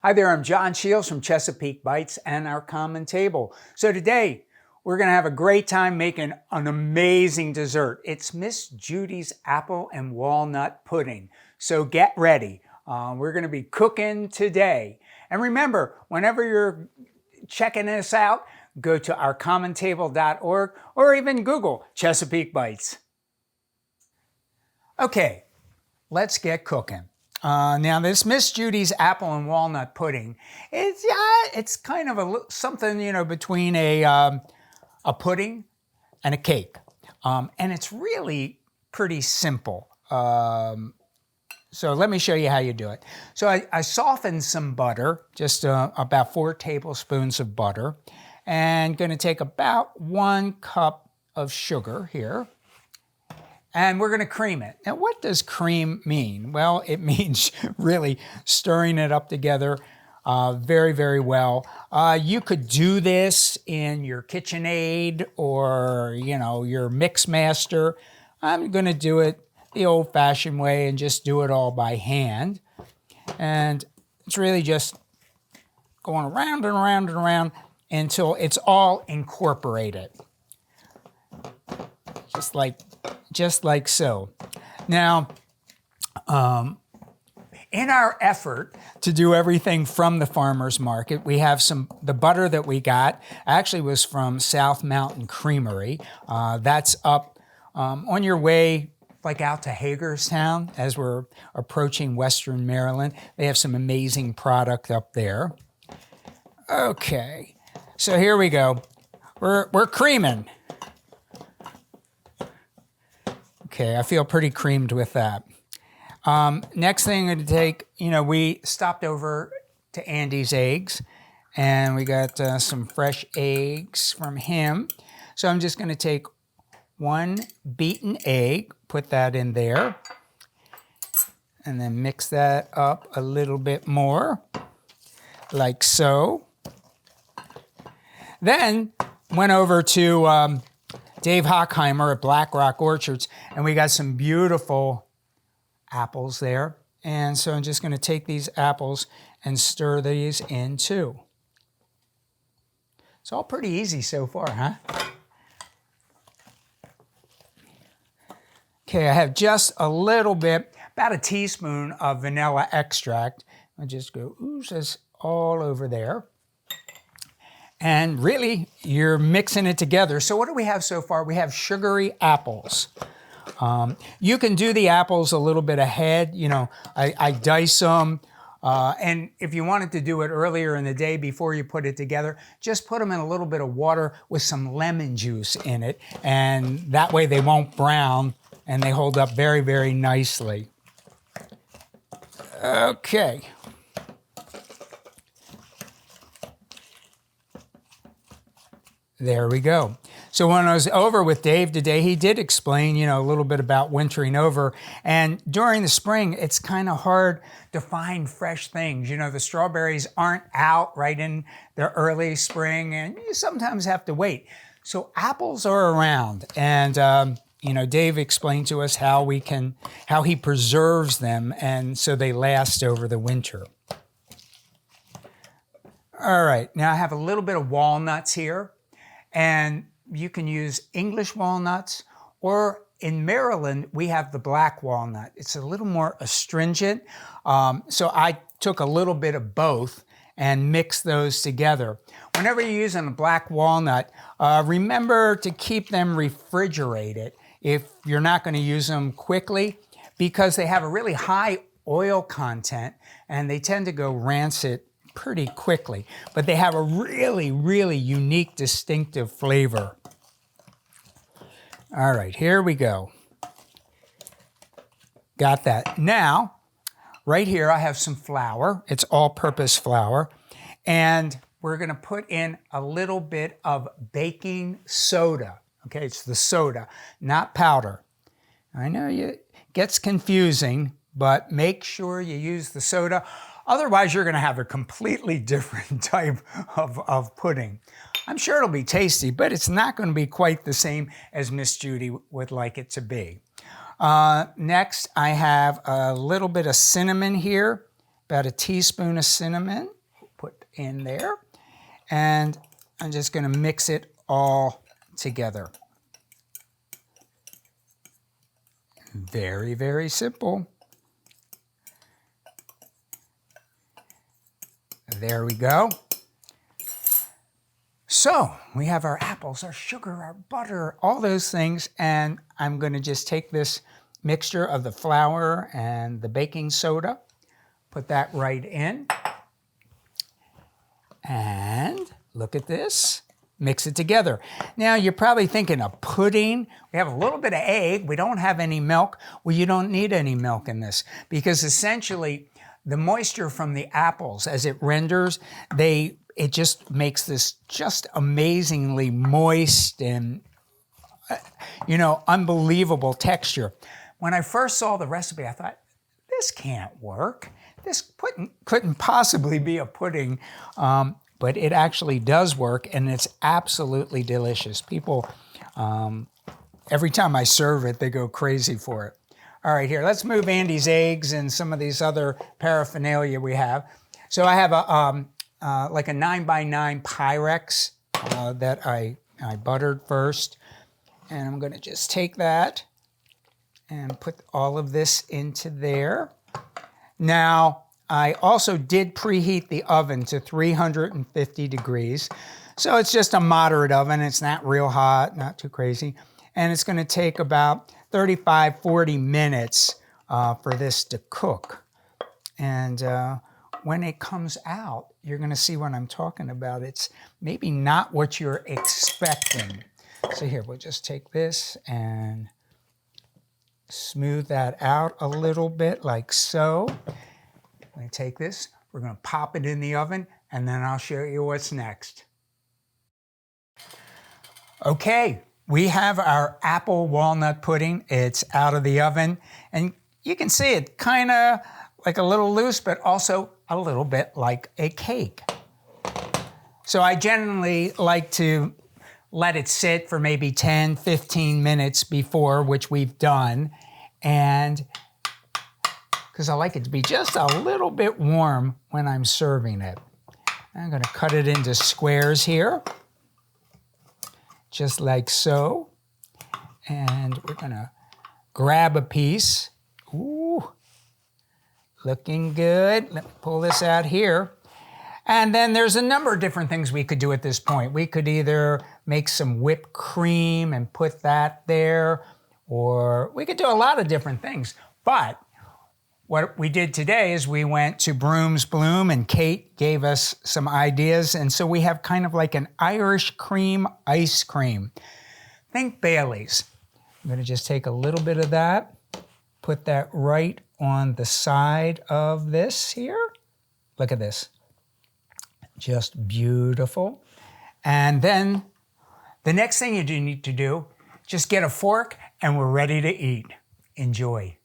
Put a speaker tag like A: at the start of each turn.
A: Hi there, I'm John Shields from Chesapeake Bites and our common table. So today, we're gonna have a great time making an amazing dessert. It's Miss Judy's apple and walnut pudding. So get ready. We're gonna be cooking today. And remember, whenever you're checking this out, go to ourcommontable.org or even Google Chesapeake Bites. Okay, let's get cooking. Now this Miss Judy's apple and walnut pudding, it's kind of something, you know, between a pudding and a cake. And it's really pretty simple. So let me show you how you do it. So I softened some butter, just about 4 tablespoons of butter, and gonna take about 1 cup of sugar here. And we're going to cream it. Now, what does cream mean? Well, it means really stirring it up together very, very well. You could do this in your KitchenAid or, you know, your Mix Master. I'm going to do it the old-fashioned way and just do it all by hand. And it's really just going around and around and around until it's all incorporated. Just like so. Now, in our effort to do everything from the farmer's market, we have the butter that we got actually was from South Mountain Creamery. That's up on your way like out to Hagerstown as we're approaching Western Maryland. They have some amazing product up there. Okay, so here we go. We're creaming. Okay, I feel pretty creamed with that. Next thing I'm going to take, you know, we stopped over to Andy's Eggs, and we got some fresh eggs from him. So I'm just going to take 1 beaten egg, put that in there, and then mix that up a little bit more, like so. Then went over to Dave Hockheimer at Black Rock Orchards, and we got some beautiful apples there. And so I'm just going to take these apples and stir these in too. It's all pretty easy so far, huh? Okay, I have just a little bit, about a teaspoon of vanilla extract. I'll just go ooze this all over there. And really, you're mixing it together. So what do we have so far? We have sugary apples. You can do the apples a little bit ahead. You know, I dice them. And if you wanted to do it earlier in the day before you put it together, just put them in a little bit of water with some lemon juice in it. And that way they won't brown and they hold up very, very nicely. Okay. There we go. So when I was over with Dave today, he did explain, you know, a little bit about wintering over. And during the spring, it's kind of hard to find fresh things. You know, the strawberries aren't out right in the early spring, and you sometimes have to wait. So apples are around. And, you know, Dave explained to us how he preserves them, and so they last over the winter. All right, now I have a little bit of walnuts here. And you can use English walnuts, or in Maryland, we have the black walnut. It's a little more astringent. So I took a little bit of both and mixed those together. Whenever you're using a black walnut, remember to keep them refrigerated if you're not going to use them quickly, because they have a really high oil content and they tend to go rancid pretty quickly, but they have a really, really unique, distinctive flavor. All right, here we go. Got that. Now, right here, I have some flour. It's all-purpose flour, and we're going to put in a little bit of baking soda. Okay, it's the soda, not powder. I know it gets confusing, but make sure you use the soda. Otherwise, you're going to have a completely different type of pudding. I'm sure it'll be tasty, but it's not going to be quite the same as Miss Judy would like it to be. Next, I have a little bit of cinnamon here about a teaspoon of cinnamon, put in there. And I'm just going to mix it all together. Very, very simple. There we go. So we have our apples, our sugar, our butter, all those things, and I'm going to just take this mixture of the flour and the baking soda, put that right in, and look at this, mix it together. Now you're probably thinking a pudding. We have a little bit of egg. We don't have any milk. Well, you don't need any milk in this because essentially the moisture from the apples as it renders, it just makes this just amazingly moist and, unbelievable texture. When I first saw the recipe, I thought, this can't work. This couldn't possibly be a pudding, but it actually does work, and it's absolutely delicious. People, every time I serve it, they go crazy for it. All right, here, let's move Andy's eggs and some of these other paraphernalia we have. So I have like a 9x9 Pyrex that I buttered first. And I'm going to just take that and put all of this into there. Now, I also did preheat the oven to 350 degrees. So it's just a moderate oven. It's not real hot, not too crazy. And it's going to take about 35-40 minutes for this to cook. And when it comes out, you're going to see what I'm talking about. It's maybe not what you're expecting. So here, we'll just take this and smooth that out a little bit like so. I'm going to take this, we're going to pop it in the oven, and then I'll show you what's next. Okay, we have our apple walnut pudding. It's out of the oven, and you can see it kind of like a little loose, but also a little bit like a cake. So I generally like to let it sit for maybe 10-15 minutes before, which we've done, and because I like it to be just a little bit warm when I'm serving it. I'm going to cut it into squares here, just like so, and we're going to grab a piece. Ooh, looking good. Let me pull this out here. And then there's a number of different things we could do at this point. We could either make some whipped cream and put that there, or we could do a lot of different things. But what we did today is we went to Broom's Bloom, and Kate gave us some ideas. And so we have kind of like an Irish cream ice cream. Think Bailey's. I'm going to just take a little bit of that, put that right on the side of this here. Look at this. Just beautiful. And then the next thing you do need to do, just get a fork and we're ready to eat. Enjoy.